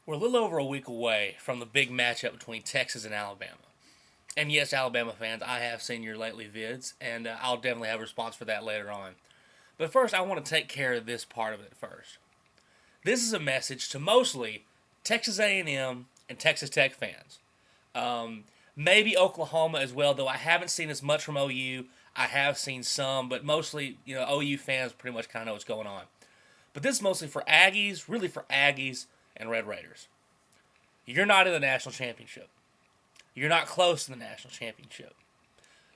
We're a little over a week away from the big matchup between Texas and Alabama. And yes, Alabama fans, I have seen your lately vids, and I'll definitely have a response for that later on. But first, I want to take care of this part of it first. This is a message to mostly Texas A&M and Texas Tech fans. Maybe Oklahoma as well, though I haven't seen as much from OU. I have seen some, but mostly, OU fans pretty much kind of know what's going on. But this is mostly for Aggies, really for Aggies and Red Raiders. You're not in the national championship. You're not close to the national championship.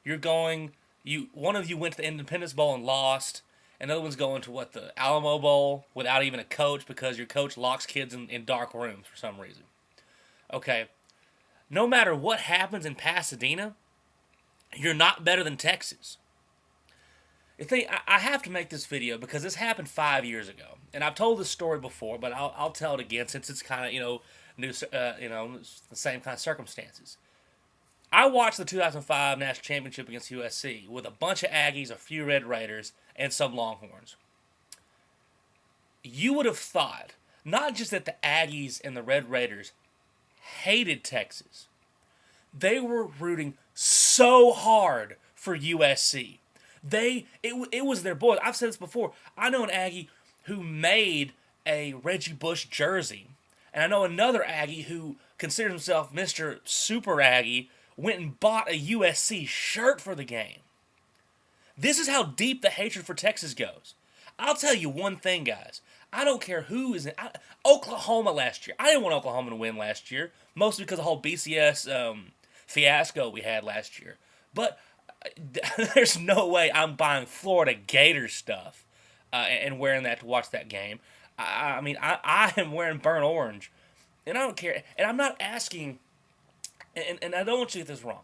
One of you went to the Independence Bowl and lost. Another one's going to the Alamo Bowl without even a coach because your coach locks kids in dark rooms for some reason. Okay, no matter what happens in Pasadena, you're not better than Texas. I have to make this video because this happened 5 years ago, and I've told this story before, but I'll tell it again since it's kind of new, the same kind of circumstances. I watched the 2005 national championship against USC with a bunch of Aggies, a few Red Raiders, and some Longhorns. You would have thought not just that the Aggies and the Red Raiders hated Texas, they were rooting so hard for USC. It was their boys. I've said this before. I know an Aggie who made a Reggie Bush jersey, and I know another Aggie who considers himself Mr. Super Aggie went and bought a USC shirt for the game. This is how deep the hatred for Texas goes. I'll tell you one thing, guys. I don't care who is in Oklahoma last year. I didn't want Oklahoma to win last year, mostly because of the whole BCS fiasco we had last year. But there's no way I'm buying Florida Gators stuff and wearing that to watch that game. I am wearing burnt orange, and I don't care. And I'm not asking, and I don't want you to get this wrong.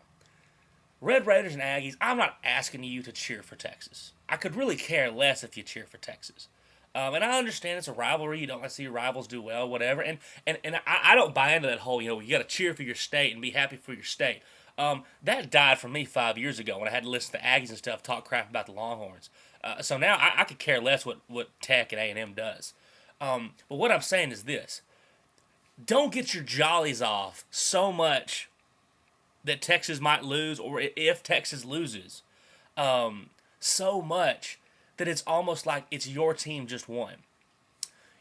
Red Raiders and Aggies, I'm not asking you to cheer for Texas. I could really care less if you cheer for Texas. And I understand it's a rivalry. You don't want to see your rivals do well, whatever. And I don't buy into that whole, you got to cheer for your state and be happy for your state. That died for me 5 years ago when I had to listen to Aggies and stuff talk crap about the Longhorns. So now I could care less what Tech and A&M does. But what I'm saying is this. Don't get your jollies off so much that Texas might lose, or if Texas loses, so much that it's almost like it's your team just won.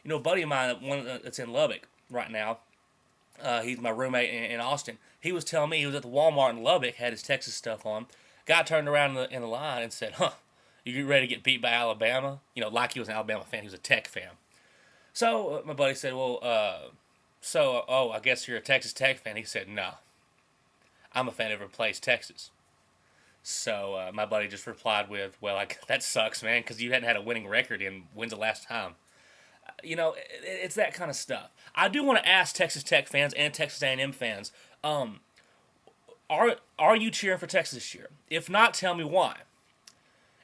A buddy of mine, one that's in Lubbock right now, he's my roommate in Austin. He was telling me he was at the Walmart in Lubbock, had his Texas stuff on. Guy turned around in the line and said, you ready to get beat by Alabama? Like he was an Alabama fan. He was a Tech fan. So my buddy said, I guess you're a Texas Tech fan. He said, no. I'm a fan of every place Texas. So my buddy just replied with, that sucks, man, because you hadn't had a winning record in when's the last time? It's that kind of stuff. I do want to ask Texas Tech fans and Texas A&M fans, are you cheering for Texas this year? If not, tell me why.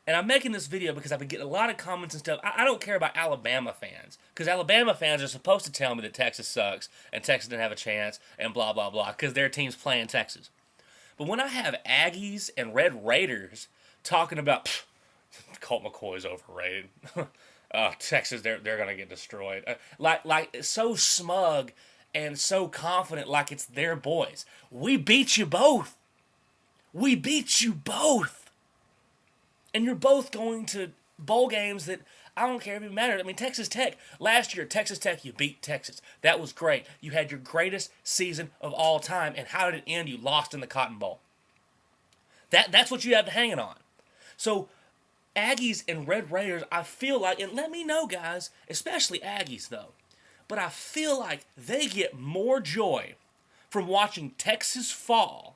And I'm making this video because I've been getting a lot of comments and stuff. I don't care about Alabama fans, because Alabama fans are supposed to tell me that Texas sucks and Texas didn't have a chance and blah, blah, blah, because their team's playing Texas. But when I have Aggies and Red Raiders talking about, Colt McCoy's overrated. Texas, they're going to get destroyed. Like so smug and so confident like it's their boys. We beat you both. We beat you both. And you're both going to bowl games that I don't care if it mattered. Texas Tech, last year, Texas Tech, you beat Texas. That was great. You had your greatest season of all time. And how did it end? You lost in the Cotton Bowl. That's what you have to hang it on. So, Aggies and Red Raiders, I feel like, and let me know, guys, especially Aggies, though, but I feel like they get more joy from watching Texas fall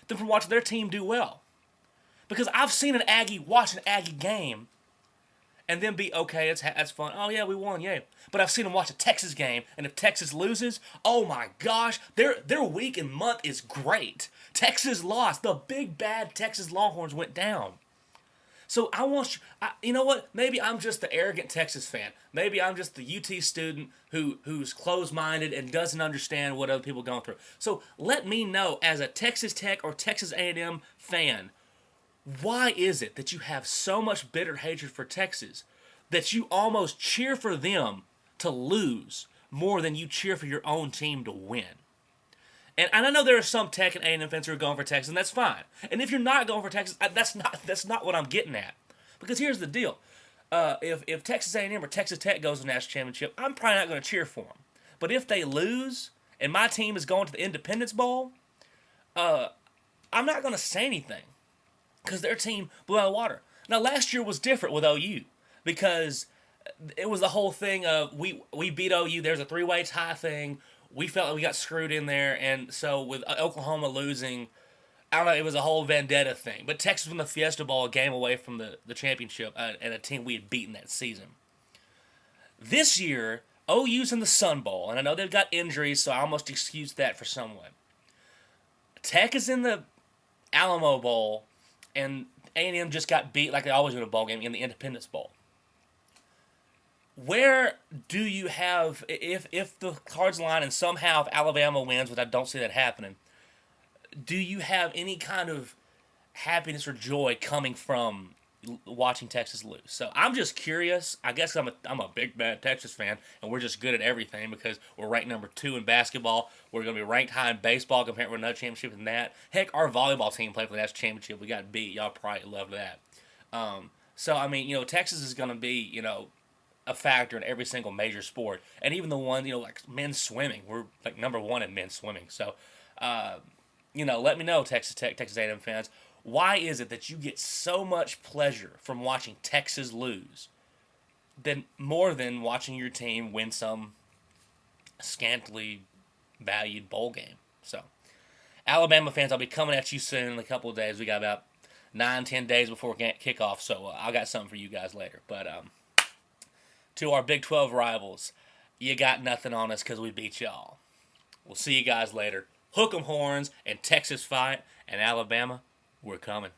than from watching their team do well. Because I've seen an Aggie watch an Aggie game and then be, okay, that's fun. Oh, yeah, we won, yay. But I've seen them watch a Texas game, and if Texas loses, oh, my gosh, their week and month is great. Texas lost. The big, bad Texas Longhorns went down. So you know what? Maybe I'm just the arrogant Texas fan. Maybe I'm just the UT student who's closed-minded and doesn't understand what other people are going through. So let me know, as a Texas Tech or Texas A&M fan, why is it that you have so much bitter hatred for Texas that you almost cheer for them to lose more than you cheer for your own team to win. And I know there are some Tech and A&M fans who are going for Texas, and that's fine. And if you're not going for Texas, that's not what I'm getting at. Because here's the deal: if Texas A&M or Texas Tech goes to the national championship, I'm probably not going to cheer for them. But if they lose and my team is going to the Independence Bowl, I'm not going to say anything because their team blew out of the water. Now last year was different with OU because it was the whole thing of we beat OU. There's a three-way tie thing. We felt like we got screwed in there, and so with Oklahoma losing, I don't know, it was a whole vendetta thing. But Texas won the Fiesta Bowl a game away from the championship and a team we had beaten that season. This year, OU's in the Sun Bowl, and I know they've got injuries, so I almost excuse that for someone. Tech is in the Alamo Bowl, and A&M just got beat like they always win a bowl game in the Independence Bowl. Where do you have, if the cards line and somehow if Alabama wins, which I don't see that happening, do you have any kind of happiness or joy coming from watching Texas lose? So I'm just curious. I guess I'm a big bad Texas fan, and we're just good at everything because we're ranked number 2 in basketball. We're going to be ranked high in baseball compared with another championship than that. Heck, our volleyball team played for the national championship. We got beat. Y'all probably love that. So I mean, Texas is going to be, a factor in every single major sport, and even the one, like men's swimming. We're like number 1 in men's swimming. So, let me know, Texas Tech, Texas A&M fans, why is it that you get so much pleasure from watching Texas lose, more than watching your team win some scantily valued bowl game? So, Alabama fans, I'll be coming at you soon in a couple of days. We got about 9-10 days before kickoff, so I got something for you guys later. But to our Big 12 rivals, you got nothing on us because we beat y'all. We'll see you guys later. Hook 'em horns and Texas fight, and Alabama, we're coming.